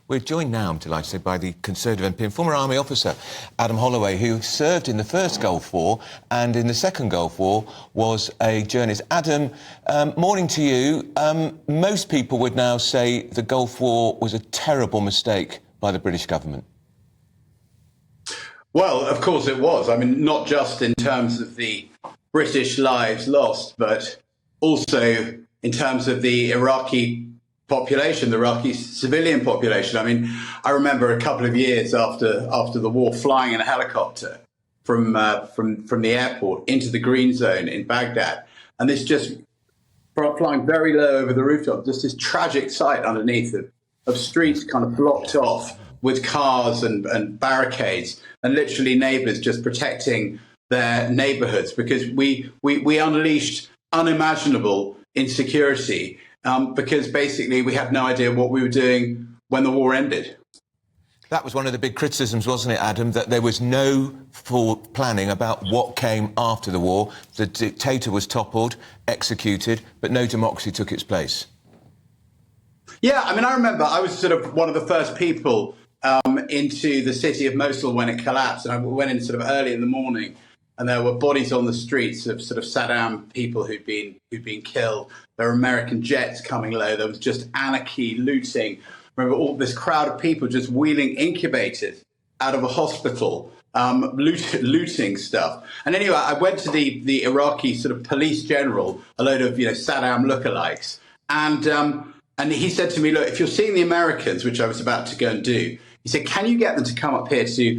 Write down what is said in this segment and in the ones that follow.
We're joined now, I'm delighted to say, by the Conservative MP and former Army officer, Adam Holloway, who served in the first Gulf War and in the second Gulf War was a journalist. Adam, morning to you. Most people would now say the Gulf War was a terrible mistake by the British government. Well, of course it was. I mean, not just in terms of the British lives lost, but also in terms of the Iraqi population, the Iraqi civilian population. I mean, I remember a couple of years after the war, flying in a helicopter from the airport into the Green Zone in Baghdad, and this just flying very low over the rooftop, just this tragic sight underneath of streets kind of blocked off with cars and barricades, and literally neighbours just protecting their neighbourhoods, because we unleashed unimaginable insecurity. Because basically we had no idea what we were doing when the war ended. That was one of the big criticisms, wasn't it, Adam, that there was no full planning about what came after the war. The dictator was toppled, executed, but no democracy took its place. Yeah, I mean, I remember I was sort of one of the first people into the city of Mosul when it collapsed, and I went in sort of early in the morning, and there were bodies on the streets of sort of Saddam people who'd been killed. There were American jets coming low. There was just anarchy, looting. Remember all this crowd of people just wheeling incubators out of a hospital, looting stuff. And anyway, I went to the Iraqi sort of police general, a load of Saddam lookalikes, and he said to me, "Look, if you're seeing the Americans," which I was about to go and do, he said, "Can you get them to come up here to,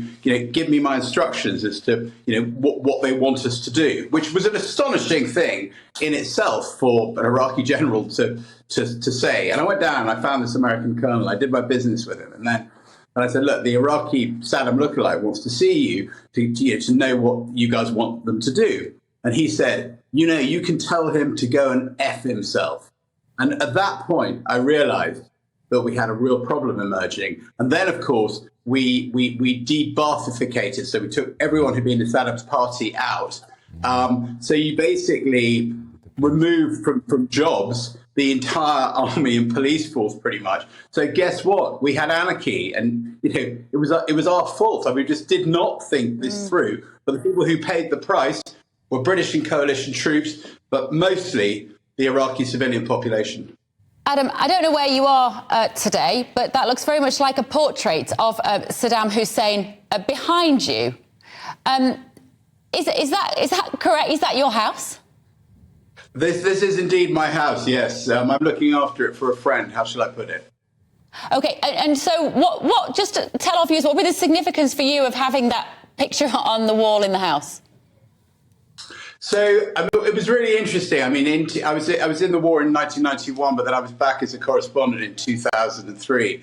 give me my instructions as to, what they want us to do?" Which was an astonishing thing in itself for an Iraqi general to say. And I went down and I found this American colonel. I did my business with him, and I said, "Look, the Iraqi Saddam lookalike wants to see you to know what you guys want them to do." And he said, "You can tell him to go and F himself." And at that point, I realized that we had a real problem emerging. And then, of course, we de-Baathificated. So we took everyone who'd been in Saddam's party out. So you basically removed from jobs the entire army and police force, pretty much. So guess what? We had anarchy, and it was our fault. I mean, we just did not think this through. But the people who paid the price were British and coalition troops, but mostly the Iraqi civilian population. Adam, I don't know where you are today, but that looks very much like a portrait of Saddam Hussein behind you. Is that correct? Is that your house? This is indeed my house, yes. I'm looking after it for a friend. How shall I put it? OK, and so what? Just to tell our viewers, what would be the significance for you of having that picture on the wall in the house? So it was really interesting. I mean, I was in the war in 1991, but then I was back as a correspondent in 2003.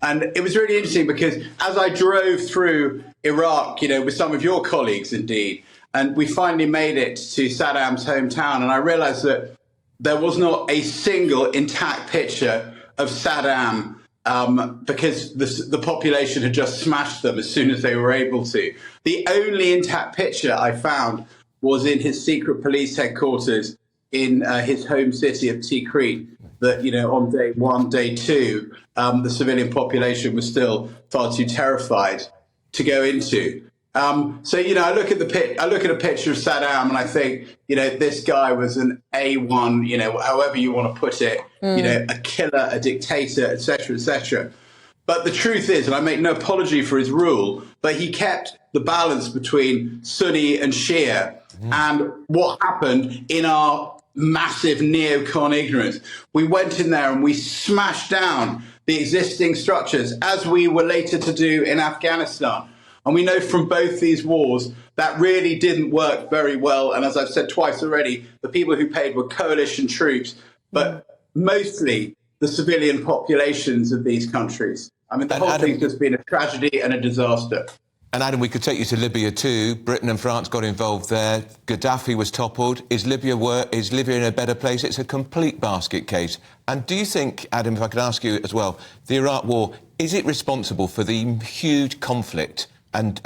And it was really interesting because as I drove through Iraq, with some of your colleagues, indeed, and we finally made it to Saddam's hometown, and I realized that there was not a single intact picture of Saddam because the population had just smashed them as soon as they were able to. The only intact picture I found was in his secret police headquarters in his home city of Tikrit, that, on day one, day two, the civilian population was still far too terrified to go into. So, I look at a picture of Saddam and I think, this guy was an A1, however you want to put it, a killer, a dictator, et cetera, et cetera. But the truth is, and I make no apology for his rule, but he kept the balance between Sunni and Shia. And what happened in our massive neocon ignorance, we went in there and we smashed down the existing structures, as we were later to do in Afghanistan. And we know from both these wars that really didn't work very well. And as I've said twice already, the people who paid were coalition troops, but mostly the civilian populations of these countries. I mean, the whole thing's just been a tragedy and a disaster. And Adam, we could take you to Libya too. Britain and France got involved there. Gaddafi was toppled. Is Libya in a better place? It's a complete basket case. And do you think, Adam, if I could ask you as well, the Iraq War, is it responsible for the huge conflict and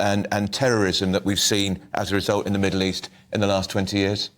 terrorism that we've seen as a result in the Middle East in the last 20 years?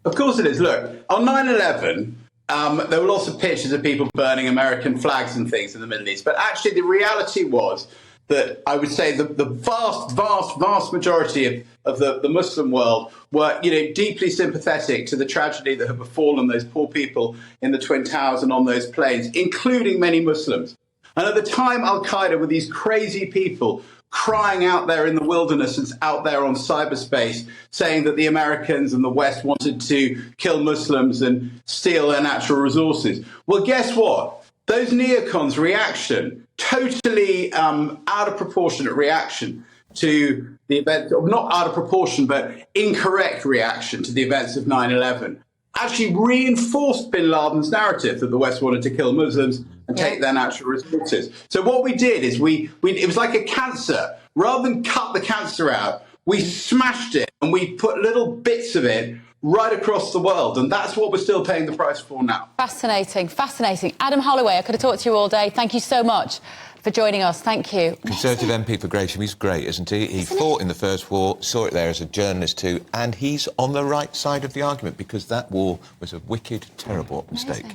Of course it is. Look, on 9/11, There were lots of pictures of people burning American flags and things in the Middle East. But actually, the reality was that I would say the vast majority of the Muslim world were, deeply sympathetic to the tragedy that had befallen those poor people in the Twin Towers and on those planes, including many Muslims. And at the time, Al-Qaeda were these crazy people crying out there in the wilderness and out there on cyberspace, saying that the Americans and the West wanted to kill Muslims and steal their natural resources. Well, guess what? Those neocons' reaction, totally out of proportionate reaction to the event, not out of proportion, but incorrect reaction to the events of 9/11, actually reinforced bin Laden's narrative that the West wanted to kill Muslims and take their natural resources. So what we did is it was like a cancer. Rather than cut the cancer out, we smashed it and we put little bits of it right across the world. And that's what we're still paying the price for now. Fascinating, fascinating. Adam Holloway, I could have talked to you all day. Thank you so much for joining us. Thank you. Conservative MP for Gresham, he's great, isn't he? He fought in the First War, saw it there as a journalist too, and he's on the right side of the argument because that war was a wicked, terrible mistake.